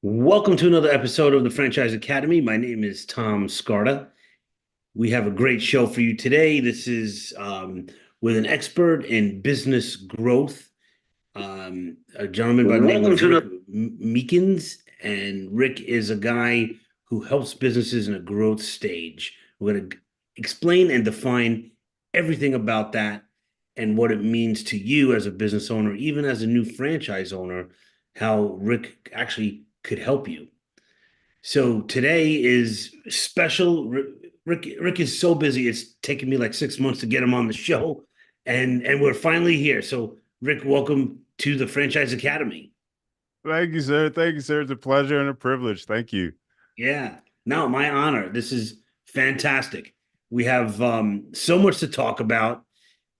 Welcome to another episode of the Franchise Academy. My name is Tom Scarta. We have a great show for you today. This is with an expert in business growth, a gentleman by the name of Rick Meekins. And Rick is a guy who helps businesses in a growth stage. We're going to explain and define everything about that and what it means to you as a business owner, even as a new franchise owner, how Rick actually could help you. So today is special. Rick is so busy. It's taken me like 6 months to get him on the show, and we're finally here. So Rick, welcome to the Franchise Academy. Thank you, sir. Thank you, sir. It's a pleasure and a privilege. Thank you. Yeah, no, my honor. This is fantastic. We have so much to talk about,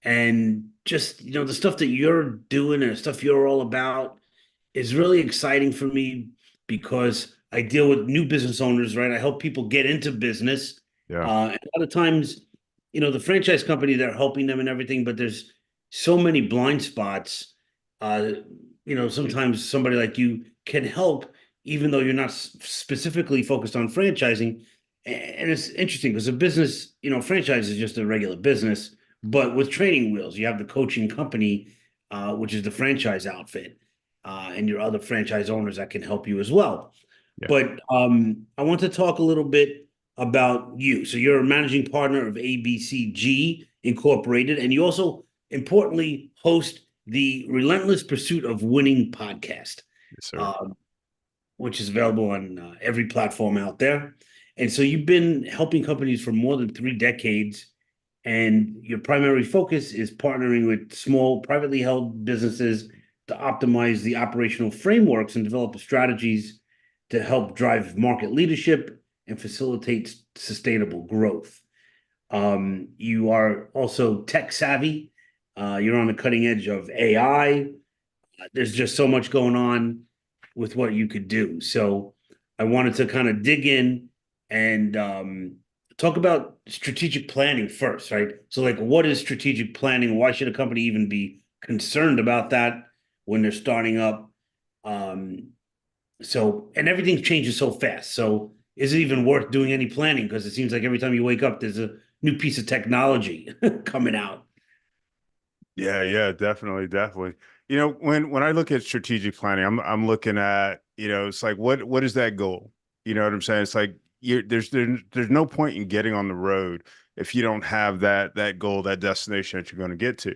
and just the stuff that you're doing and the stuff you're all about is really exciting for me because I deal with new business owners, right? I help people get into business. Yeah. And a lot of times, the franchise company, they're helping them and everything, but there's so many blind spots. Uh, sometimes somebody like you can help, even though you're not specifically focused on franchising. And it's interesting because a business, franchise is just a regular business, but with training wheels, you have the coaching company, which is the franchise outfit, and your other franchise owners that can help you as well. Yeah. But I want to talk a little bit about you. So you're a managing partner of ABCG Incorporated, and you also importantly host the Relentless Pursuit of Winning podcast, Yes, sir. uh, which is available on every platform out there. And so you've been helping companies for more than 3 decades, and your primary focus is partnering with small privately held businesses to optimize the operational frameworks and develop strategies to help drive market leadership and facilitate sustainable growth. You are also tech savvy. You're on the cutting edge of AI. There's just so much going on with what you could do. So I wanted to kind of dig in and talk about strategic planning first, right? So, like, what is strategic planning? Why should a company even be concerned about that when they're starting up? Um, and everything changes so fast. So, is it even worth doing any planning? Because it seems like every time you wake up, there's a new piece of technology coming out. Yeah, yeah, definitely, definitely. When I look at strategic planning, I'm looking at, it's like what is that goal? You know what I'm saying? It's like there's no point in getting on the road if you don't have that goal, that destination that you're going to get to.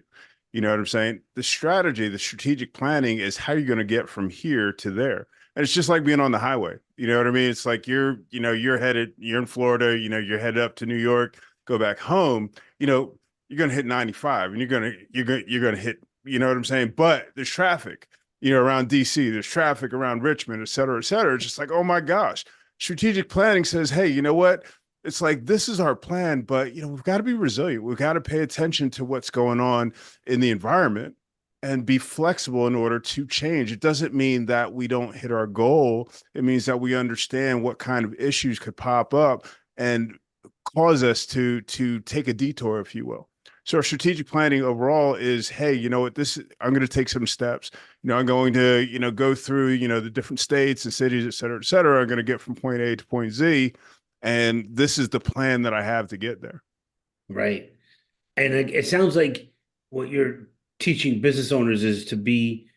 You know what I'm saying? The strategy, the strategic planning is how you're going to get from here to there. And it's just like being on the highway. You know what I mean? It's like you're in Florida, you're headed up to New York, go back home, you're going to hit 95 and you're going to hit, you know what I'm saying? But there's traffic, around DC, there's traffic around Richmond, et cetera, et cetera. It's just like, oh my gosh. Strategic planning says, hey, you know what? It's like, this is our plan, but, we've got to be resilient. We've got to pay attention to what's going on in the environment and be flexible in order to change. It doesn't mean that we don't hit our goal. It means that we understand what kind of issues could pop up and cause us to take a detour, if you will. So our strategic planning overall is, hey, you know what, I'm going to take some steps. I'm going to, go through, the different states and cities, et cetera, et cetera. I'm going to get from point A to point Z. And this is the plan that I have to get there. Right. And it sounds like what you're teaching business owners is to be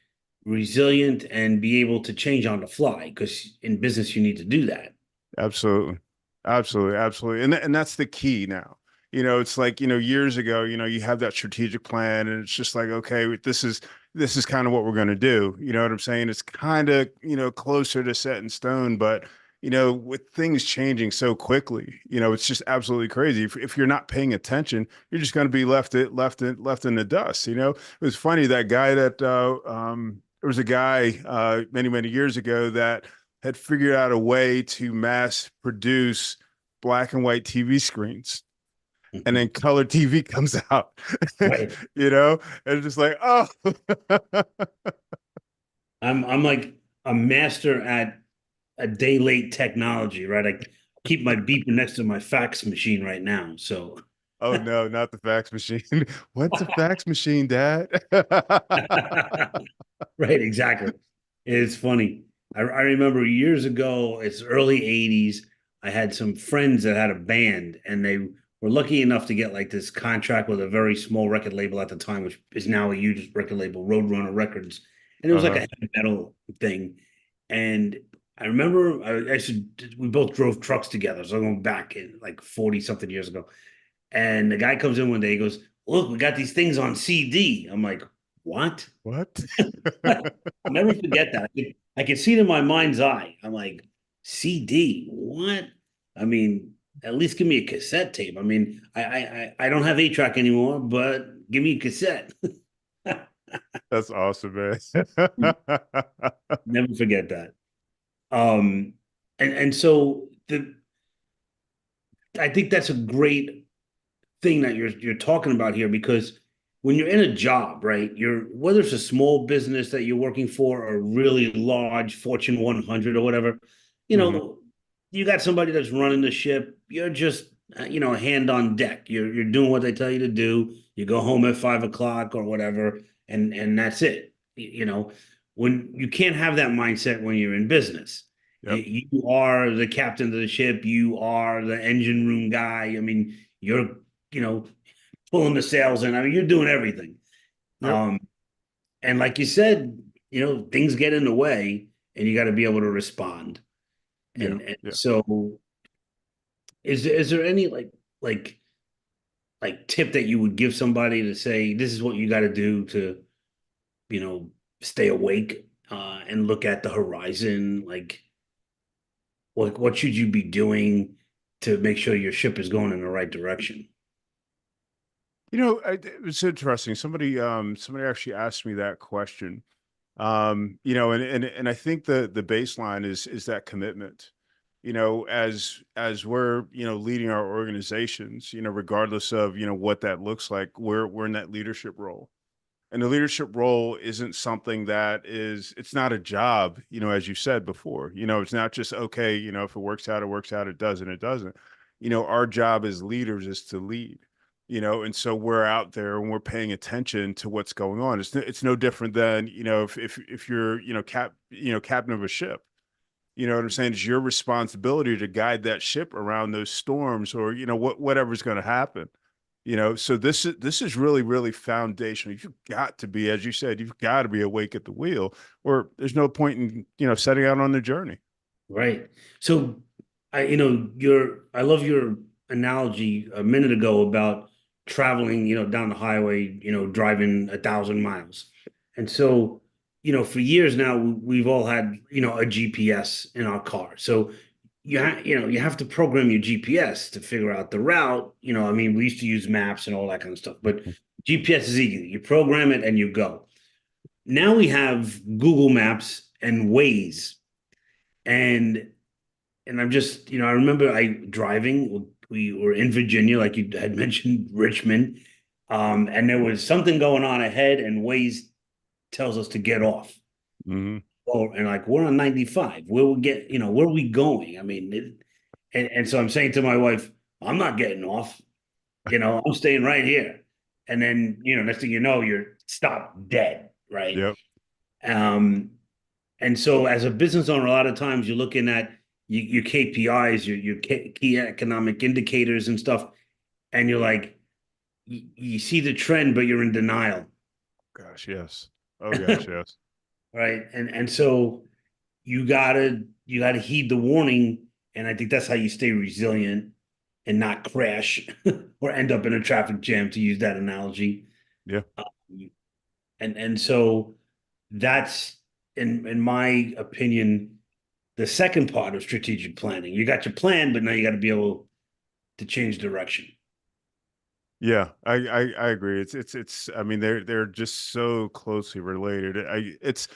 resilient and be able to change on the fly, because in business you need to do that. Absolutely. Absolutely. Absolutely. And that's the key now. It's like, years ago, you have that strategic plan and it's just like, okay, this is kind of what we're going to do. You know what I'm saying? It's kind of, closer to set in stone, but with things changing so quickly, it's just absolutely crazy. If you're not paying attention, you're just going to be left in the dust. It was funny, that guy there was a guy many, many years ago that had figured out a way to mass produce black and white TV screens. And then color TV comes out, Right. and it's just like, oh, I'm like a master at a day late technology, right? I keep my beeper next to my fax machine right now. So oh no, not the fax machine. What's a fax machine, Dad? right, exactly. It's funny. I remember years ago, it's early 80s. I had some friends that had a band, and they were lucky enough to get like this contract with a very small record label at the time, which is now a huge record label, Roadrunner Records. And it was like a Uh-huh. heavy metal thing. And I remember we both drove trucks together. So I'm going back in like 40 something years ago. And the guy comes in one day, he goes, "Look, we got these things on CD." I'm like, "What?" What? I'll never forget that. I can see it in my mind's eye. I'm like, CD, what? I mean, at least give me a cassette tape. I mean, I don't have 8 track anymore, but give me a cassette. That's awesome, man. Never forget that. Um, and so I think that's a great thing that you're talking about here because when you're in a job, right? You're whether it's a small business that you're working for or a really large Fortune 100 or whatever, you Hmm. know, you got somebody that's running the ship. You're just a hand on deck. You're doing what they tell you to do. You go home at 5 o'clock or whatever, and that's it. When you can't have that mindset when you're in business. Yep. You are the captain of the ship. You are the engine room guy. I mean, you're you know, pulling the sails in. I mean, you're doing everything. Yep. Um, and like you said, things get in the way and you got to be able to respond. Yeah. And Yeah. so is there any like tip that you would give somebody to say this is what you got to do to, you know, stay awake and look at the horizon? Like what should you be doing to make sure your ship is going in the right direction? It was interesting. Somebody actually asked me that question. And I think the baseline is that commitment. As we're leading our organizations, regardless of what that looks like, we're in that leadership role. And the leadership role isn't something it's not a job, as you said before. It's not just, okay, if it works out, it works out, it doesn't, it doesn't. Our job as leaders is to lead, and so we're out there and we're paying attention to what's going on. It's no different than, if you're, captain of a ship. You know what I'm saying? It's your responsibility to guide that ship around those storms or, whatever's going to happen. So this is really, really foundational. You've got to be, as you said, you've got to be awake at the wheel, or there's no point in, setting out on the journey. Right. So I love your analogy a minute ago about traveling, down the highway, driving 1,000 miles. And so, for years now, we've all had, a GPS in our car. So you have to program your GPS to figure out the route. I mean, we used to use maps and all that kind of stuff, but GPS is easy. You program it and you go. Now we have Google Maps and Waze. And I'm just, I remember I driving, we were in Virginia, like you had mentioned, Richmond. And there was something going on ahead, and Waze tells us to get off. Hmm. And like we're on 95. Where we get, where are we going? I mean, and so I'm saying to my wife, I'm not getting off, I'm staying right here. And then, next thing you know, you're stopped dead, right? Yep. Um, and so, as a business owner, a lot of times you're looking at your KPIs, your key economic indicators and stuff, and you're like, you see the trend, but you're in denial, Gosh, yes. Oh gosh, yes. right? And so you gotta heed the warning, and I think that's how you stay resilient and not crash or end up in a traffic jam, to use that analogy. Yeah. Um, and so that's in my opinion the second part of strategic planning. You got your plan, but now you got to be able to change direction. Yeah, I agree. It's I mean they're just so closely related. It's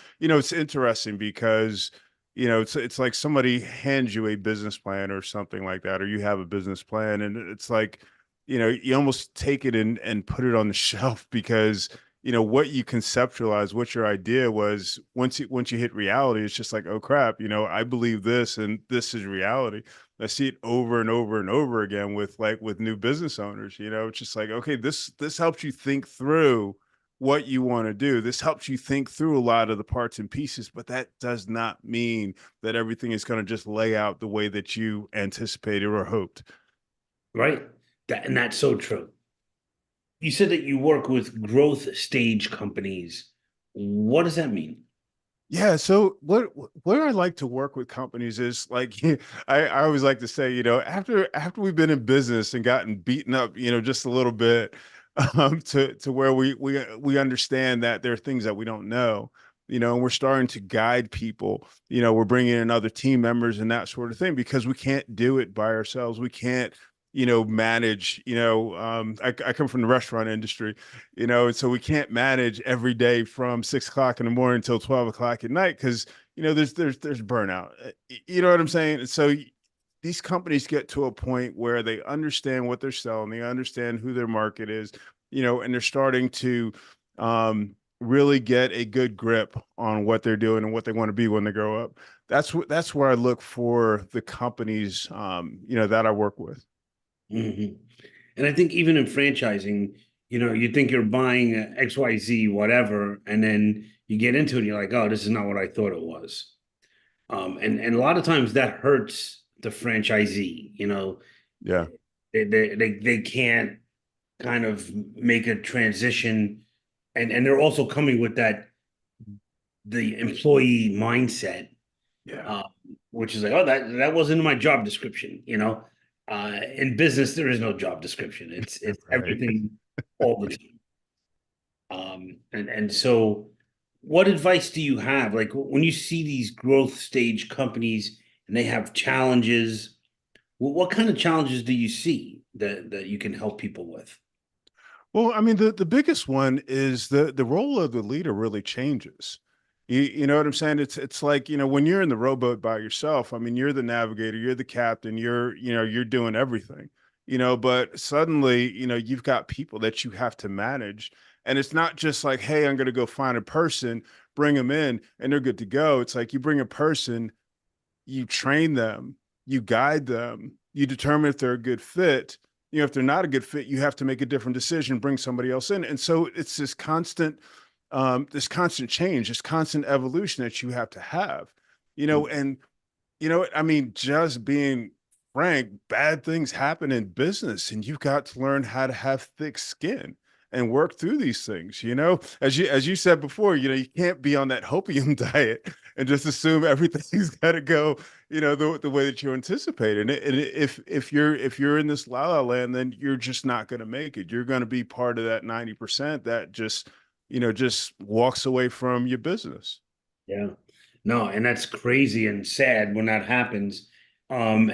interesting because it's like somebody hands you a business plan or something like that, or you have a business plan, and it's like you almost take it and put it on the shelf because what you conceptualize, what your idea was, once you hit reality, it's just like, oh crap, I believe this and this is reality. I see it over and over and over again with new business owners. It's just like, okay, this helps you think through, what you want to do. This helps you think through a lot of the parts and pieces, but that does not mean that everything is going to just lay out the way that you anticipated or hoped. right? And that's so true. You said that you work with growth stage companies. What does that mean? Yeah, so where I like to work with companies is like I always like to say, after we've been in business and gotten beaten up, just a little bit, to where we understand that there are things that we don't know, and we're starting to guide people. We're bringing in other team members and that sort of thing because we can't do it by ourselves. We can't, manage. I come from the restaurant industry, and so we can't manage every day from 6 o'clock in the morning until 12 o'clock at night because there's burnout. You know what I'm saying? And so these companies get to a point where they understand what they're selling, they understand who their market is, and they're starting to really get a good grip on what they're doing and what they want to be when they grow up. That's where I look for the companies that I work with. Mhm. And I think even in franchising, you think you're buying a XYZ, whatever, and then you get into it and you're like, oh, this is not what I thought it was. And a lot of times that hurts the franchisee, Yeah. they can't kind of make a transition, and they're also coming with the employee mindset, Yeah. uh, which is like, oh, that wasn't in my job description. In business, there is no job description. It's Right. everything all the time. And so, what advice do you have? Like when you see these growth stage companies and they have challenges, what kind of challenges do you see that you can help people with? Well, I mean, the biggest one is the role of the leader really changes. You know what I'm saying? It's like, when you're in the rowboat by yourself, I mean, you're the navigator, you're the captain, you're doing everything, but suddenly, you've got people that you have to manage. And it's not just like, hey, I'm going to go find a person, bring them in, and they're good to go. It's like you bring a person, you train them, you guide them, you determine if they're a good fit. If they're not a good fit, you have to make a different decision, bring somebody else in. And so it's this constant change, this constant evolution that you have to have, and I mean, just being frank, bad things happen in business, and you've got to learn how to have thick skin and work through these things. As you said before, you can't be on that hopium diet and just assume everything's got to go, the way that you anticipate. And if you're in this la la land, then you're just not going to make it. You're going to be part of that 90% that just walks away from your business. Yeah. No, and that's crazy and sad when that happens. And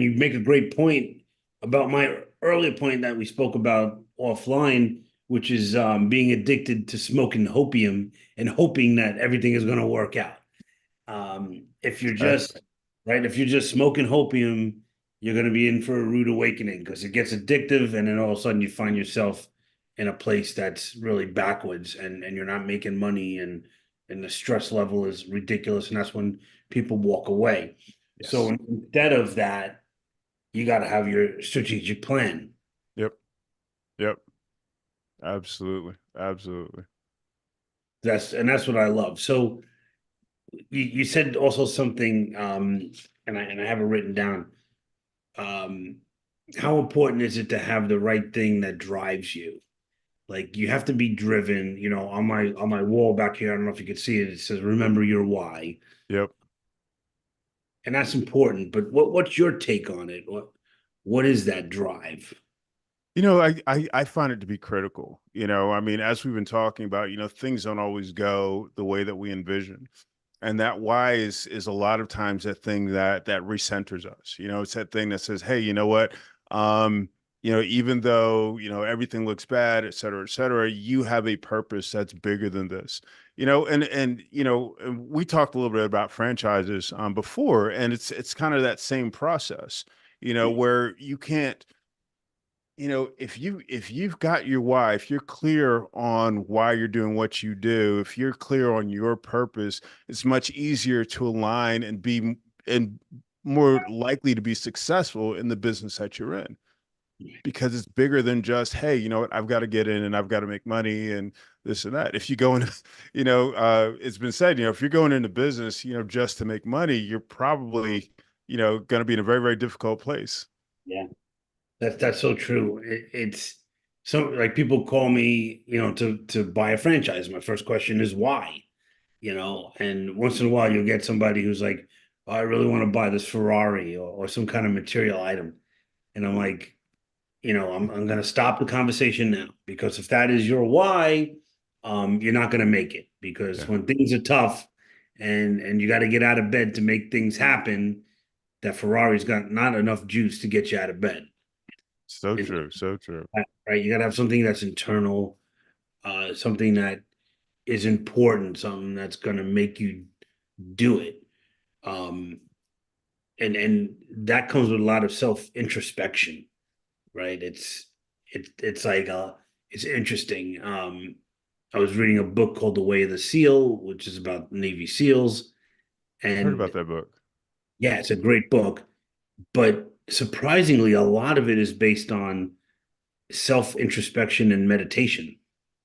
you make a great point about my earlier point that we spoke about offline, which is being addicted to smoking opium and hoping that everything is going to work out. If you're just Exactly. right, if you're just smoking opium, you're going to be in for a rude awakening because it gets addictive, and then all of a sudden you find yourself in a place that's really backwards, and you're not making money, and the stress level is ridiculous, and that's when people walk away. So Yes. instead of that, you got to have your strategic plan. Yep. Yep. Absolutely. Absolutely. That's what I love. So you said also something, and I have it written down. Um, how important is it to have the right thing that drives you? Like you have to be driven. On my wall back here, I don't know if you could see it. It says, "Remember your why," Yep. and that's important. But what's your take on it? What is that drive? I find it to be critical. I mean, as we've been talking about, things don't always go the way that we envision. And that why is a lot of times that thing that recenters us. It's that thing that says, hey, you know what? Um, even though, everything looks bad, et cetera, you have a purpose that's bigger than this. And we talked a little bit about franchises before, and it's kind of that same process, where you can't, if you've got your why, if you're clear on why you're doing what you do, if you're clear on your purpose, it's much easier to align and more likely to be successful in the business that you're in. because it's bigger than just, hey, you know what, I've got to get in and I've got to make money and this and that. If you go into, it's been said, if you're going into business, just to make money, you're probably, going to be in a very, very difficult place. Yeah, that's so true. It's so like people call me, to buy a franchise. My first question is why, and once in a while you'll get somebody who's like, oh, I really want to buy this Ferrari or some kind of material item. And I'm like, I'm going to stop the conversation now because if that is your why, you're not going to make it because Yeah. when things are tough and you got to get out of bed to make things happen, that Ferrari's got not enough juice to get you out of bed. So And, true. So true. right, you got to have something that's internal, something that is important, something that's going to make you do it. Um, and that comes with a lot of self introspection, right? It's like it's interesting. I was reading a book called The Way of the Seal, which is about Navy SEALs, I heard and about that book. yeah, it's a great book. But surprisingly, a lot of it is based on self introspection and meditation.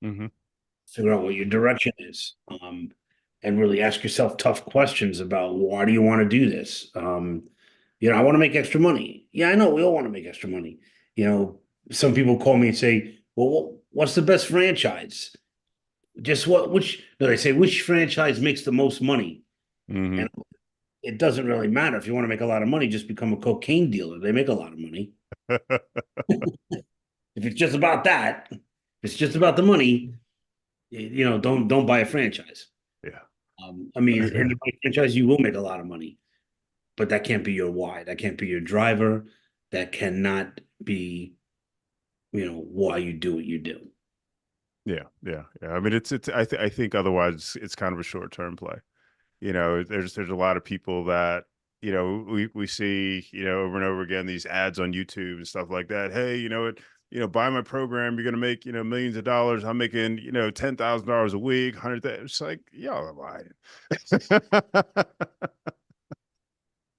Hmm. Figure out what your direction is, and really ask yourself tough questions about why do you want to do this. I want to make extra money. Yeah, I know we all want to make extra money. You know, some people call me and say, "Well, what's the best franchise?" Just what? Which? No, they say which franchise makes the most money, Hmm. and it doesn't really matter if you want to make a lot of money. Just become a cocaine dealer. They make a lot of money. If it's just about that, if it's just about the money. Don't buy a franchise. Yeah. I mean, in the right franchise, you will make a lot of money, but that can't be your why. That can't be your driver. That cannot be, why you do what you do. Yeah, yeah, yeah. I mean, I think otherwise it's kind of a short-term play. There's a lot of people that, we see, over and over again, these ads on YouTube and stuff like that. Hey, buy my program, you're gonna make, millions of dollars. I'm making, $10,000 a week, 100,000. It's like, y'all are lying.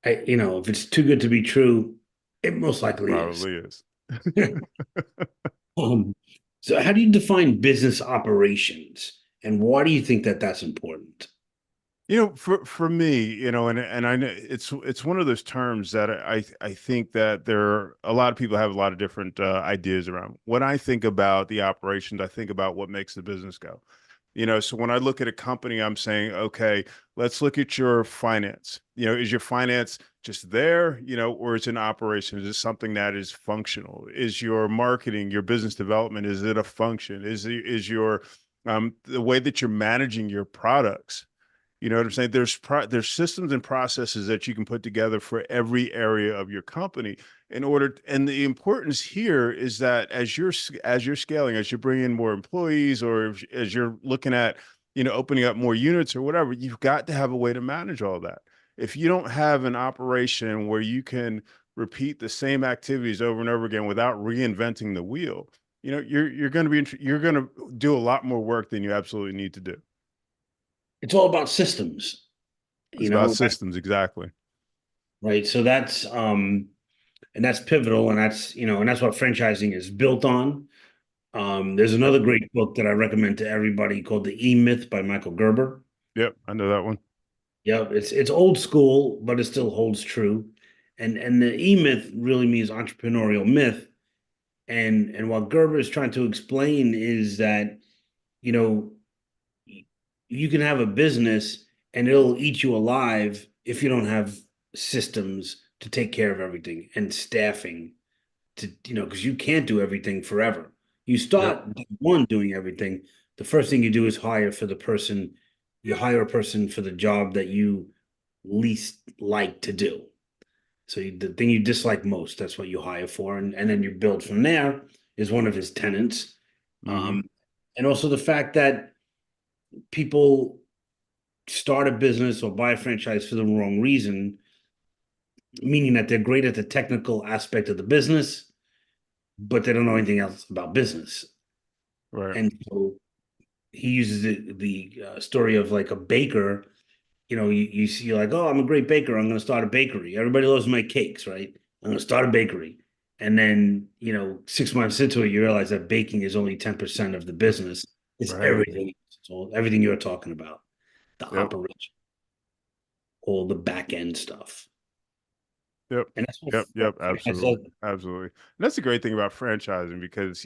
If it's too good to be true, it most likely is. Probably is. Um, so how do you define business operations, and why do you think that that's important? For me, and I know it's one of those terms that I think that there are a lot of people have a lot of different ideas around. When I think about the operations, I think about what makes the business go. So when I look at a company, I'm saying, okay, let's look at your finance. Is your finance just there, or is it an operation? Is it something that is functional? Is your marketing, your business development, is it a function? Is your the way that you're managing your products? You know what I'm saying? There's systems and processes that you can put together for every area of your company and the importance here is that as you're scaling, as you're bringing in more employees, or as you're looking at, opening up more units or whatever, you've got to have a way to manage all that. If you don't have an operation where you can repeat the same activities over and over again without reinventing the wheel, you're going to do a lot more work than you absolutely need to do. It's all about systems, It's about systems, exactly. right? So and that's pivotal, and that's what franchising is built on. There's another great book that I recommend to everybody called The E Myth by Michael Gerber. Yep, I know that one. Yeah, it's old school, but it still holds true. And the E Myth really means entrepreneurial myth. And what Gerber is trying to explain is that, you know, you can have a business and it'll eat you alive if you don't have systems to take care of everything and staffing because you can't do everything forever. You Yep. start day one doing everything. The first thing you do is you hire a person for the job that you least like to do. So the thing you dislike most, that's what you hire for. And then you build from there is one of his tenants. Hmm. Um, and also the fact that people start a business or buy a franchise for the wrong reason, meaning that they're great at the technical aspect of the business, but they don't know anything else about business. Right. And so he uses the story of like a baker. You see, like, oh, I'm a great baker. I'm going to start a bakery. Everybody loves my cakes, right? I'm going to start a bakery. And then, 6 months into it, you realize that baking is only 10% of the business. It's Right. everything. So everything you're talking about, the Yep. operation, all the back end stuff. Yep. And that's what Yep. Yep. franchise Absolutely. does. Absolutely. And that's the great thing about franchising because,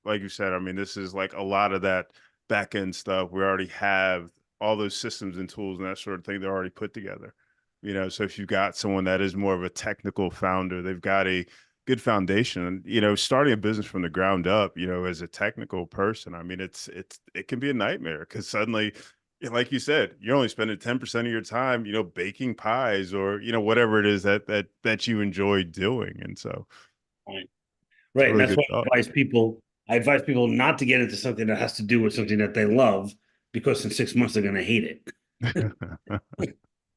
like you said, I mean, this is like a lot of that back end stuff. We already have all those systems and tools and that sort of thing. They're already put together. So if you've got someone that is more of a technical founder, they've got a good foundation. And, starting a business from the ground up, as a technical person, I mean, it can be a nightmare because suddenly, like you said, you're only spending 10% of your time, baking pies or, whatever it is that you enjoy doing. And so Right. it's a Right. And really that's good why thought. I advise people not to get into something that has to do with something that they love, because in 6 months they're going to hate it.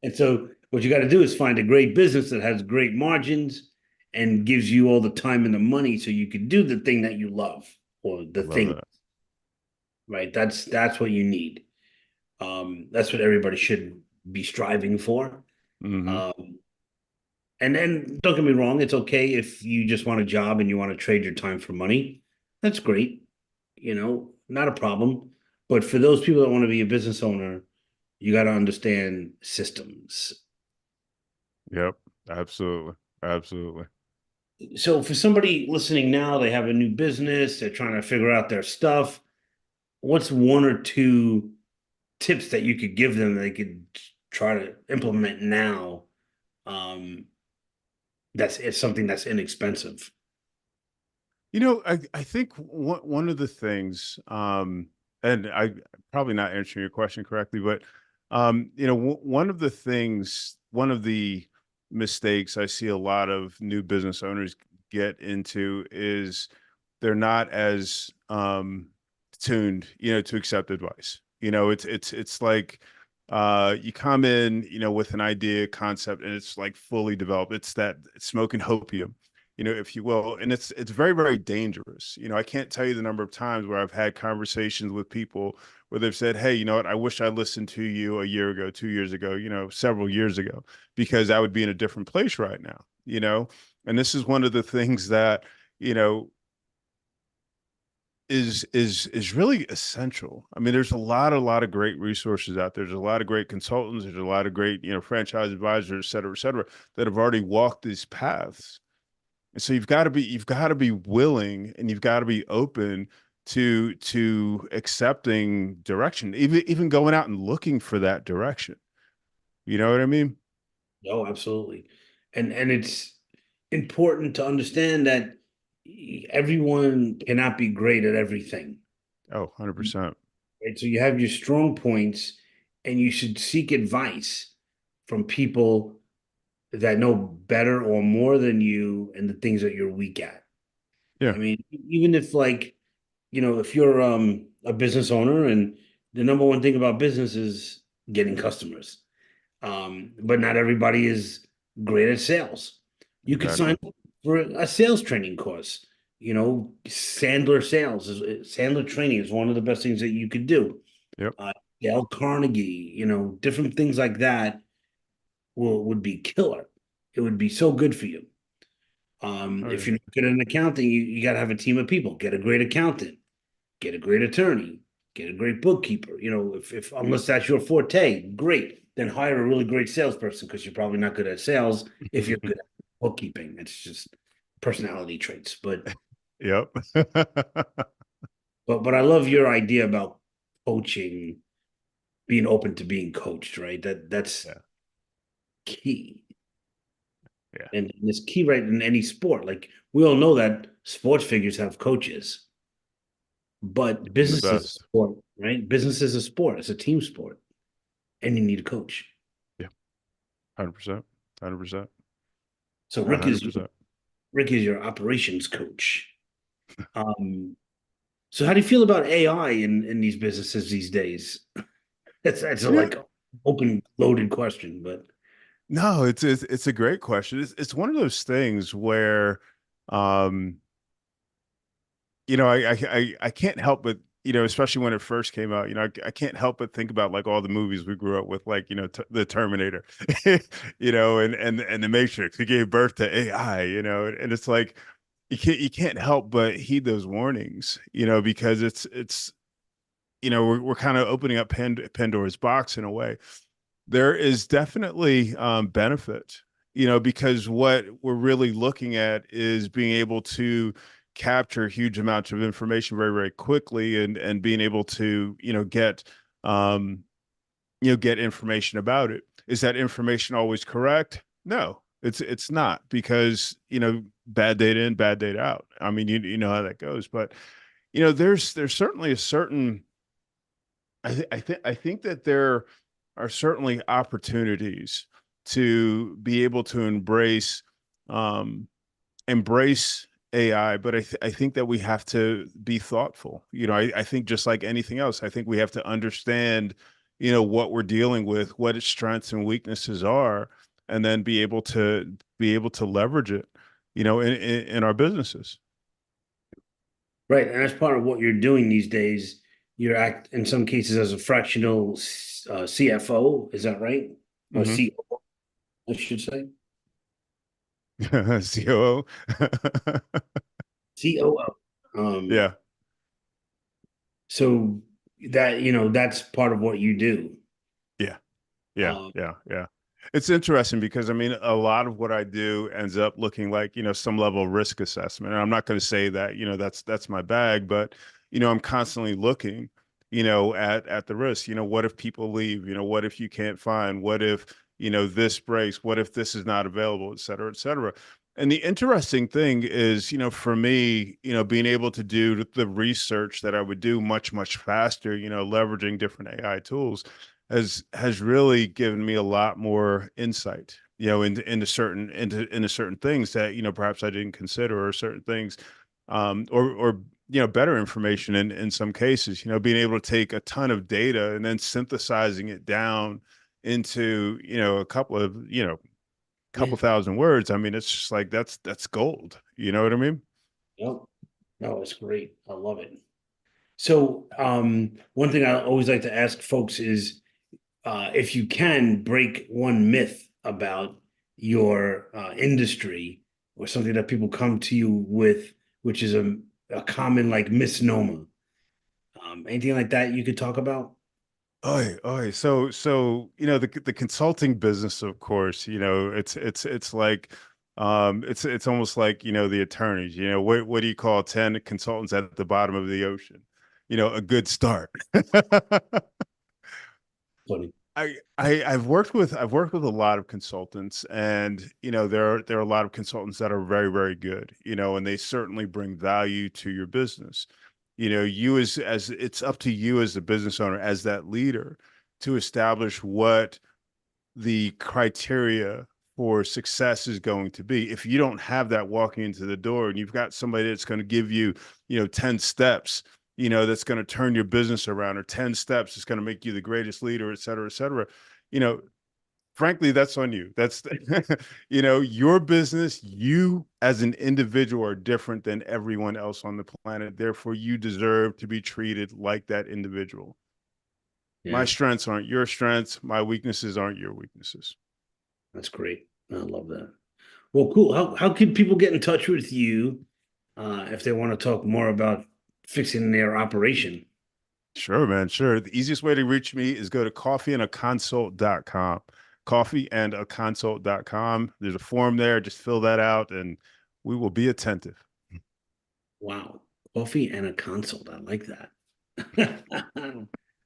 And so what you got to do is find a great business that has great margins and gives you all the time and the money so you can do the thing that you love, or I the love thing, that. right? That's what you need. That's what everybody should be striving for. Hmm. Um, and then don't get me wrong, it's okay if you just want a job and you want to trade your time for money. That's great, not a problem. But for those people that want to be a business owner, you got to understand systems. Yep. Absolutely. Absolutely. So for somebody listening now, they have a new business, they're trying to figure out their stuff. What's one or two tips that you could give them that they could try to implement now? Um, that's it's something that's inexpensive. I think one of the things, and I probably not answering your question correctly, but one of the things, one of the mistakes I see a lot of new business owners get into is they're not as tuned, to accept advice. It's like you come in, with an idea, concept, and it's like fully developed. It's smoking hopium, if you will. And it's very, very dangerous. I can't tell you the number of times where I've had conversations with people where they've said, hey, you know what, I wish I listened to you a year ago, 2 years ago, several years ago, because I would be in a different place right now. And this is one of the things that, you know, is really essential. I mean, there's a lot of great resources out there. There's a lot of great consultants. There's a lot of great, franchise advisors, et cetera, that have already walked these paths. And so you've got to be willing and you've got to be open to accepting direction, even going out and looking for that direction. You know what I mean? Oh, absolutely. And it's important to understand that everyone cannot be great at everything. Oh, 100%. Right? So you have your strong points, and you should seek advice from people that know better or more than you and the things that you're weak at. Yeah. I mean, even if, like, if you're a business owner, and the number one thing about business is getting customers. But not everybody is great at sales. You could sign Exactly. up for a sales training course. Sandler training is one of the best things that you could do. Yep. Uh, Dale Carnegie, different things like that would be killer. It would be so good for you. Oh If yeah. you're not good at accounting, you got to have a team of people. Get a great accountant, get a great attorney, get a great bookkeeper. If unless that's your forte, great. Then hire a really great salesperson, because you're probably not good at sales if you're good at bookkeeping. It's just personality traits. But Yep. but I love your idea about coaching, being open to being coached, right? That's Yeah. key. Yeah. And it's key, right, in any sport. Like, we all know that sports figures have coaches, but Even the business is a best. sport, right? Business is a sport. It's a team sport, and you need a coach. Yeah. 100%. 100%. So A 100%. Rick is your operations coach. Um, so how do you feel about AI in these businesses these days? That's a Yeah. like open loaded question, but No, it's a great question. It's one of those things where, um, I can't help but, especially when it first came out, I can't help but think about like all the movies we grew up with, like, t the Terminator, and The Matrix. Who gave birth to AI, and it's like you can't help but heed those warnings, because it's we're kind of opening up Pandora's box in a way. There is definitely benefit, because what we're really looking at is being able to capture huge amounts of information very, very quickly, and being able to, um, get information about it. Is that information always correct? No, it's not, because, bad data in, bad data out. I mean, you know how that goes, but there's certainly a certain I think that there are certainly opportunities to be able to um, embrace AI, but I think that we have to be thoughtful. I think just like anything else, I think we have to understand, what we're dealing with, what its strengths and weaknesses are, and then be able to leverage it, in our businesses. Right, and that's part of what you're doing these days. You're act in some cases as a fractional CFO, is that right? Or Hmm. COO, I should say. COO. COO. Yeah. So that that's part of what you do. Yeah. Yeah, Um, yeah, yeah. It's interesting because, I mean, a lot of what I do ends up looking like, some level of risk assessment. And I'm not going to say that, that's my bag, but, I'm constantly looking, at the risk. What if people leave? What if you can't find? What if, this breaks? What if this is not available, et cetera, et cetera. And the interesting thing is, for me, being able to do the research that I would do much, much faster, leveraging different AI tools has really given me a lot more insight, into certain things that, perhaps I didn't consider, or certain things, or better information in some cases, being able to take a ton of data and then synthesizing it down into, a yeah, couple thousand words. I mean, it's just like that's gold. You know what I mean? yep. No, it's great. I love it. So, one thing I always like to ask folks is, if you can break one myth about your industry, or something that people come to you with, which is a common like misnomer. Anything like that you could talk about? Oh, so the consulting business, of course, it's like, it's almost like, the attorneys. What do you call 10 consultants at the bottom of the ocean? A good start. Funny. I've worked with a lot of consultants, and there are a lot of consultants that are very, very good, and they certainly bring value to your business. You as it's up to you as the business owner, as that leader, to establish what the criteria for success is going to be. If you don't have that walking into the door, and you've got somebody that's going to give you, 10 steps, that's going to turn your business around, or 10 steps that's going to make you the greatest leader, et cetera, et cetera, you know, frankly, that's on you. That's, your business. You as an individual are different than everyone else on the planet. Therefore, you deserve to be treated like that individual. My Yeah, strengths aren't your strengths. My weaknesses aren't your weaknesses. that's great. I love that. Well, cool. How can people get in touch with you if they want to talk more about fixing their operation? Sure, man. Sure. The easiest way to reach me is go to coffeeandaconsult.com. Coffeeandaconsult.com. There's a form there. Just fill that out, and we will be attentive. Wow, coffee and a consult. I like that.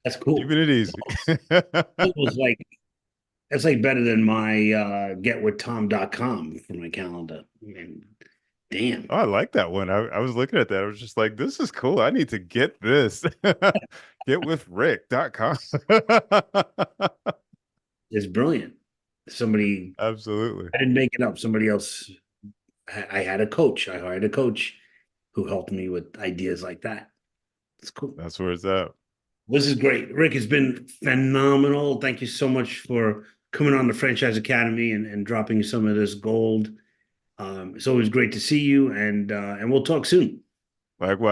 That's cool. Keeping it easy. It was like that's like better than my getwithtom.com for my calendar. And damn, Oh, I like that one. I was looking at that. I was just like, this is cool. I need to get this. Getwithrick.com. it's brilliant. Somebody, Absolutely. I didn't make it up. Somebody else, I had a coach. I hired a coach who helped me with ideas like that. It's cool. That's where it's at. This is great. Rick, it's been phenomenal. Thank you so much for coming on the Franchise Academy and dropping some of this gold. It's always great to see you, and we'll talk soon. Likewise.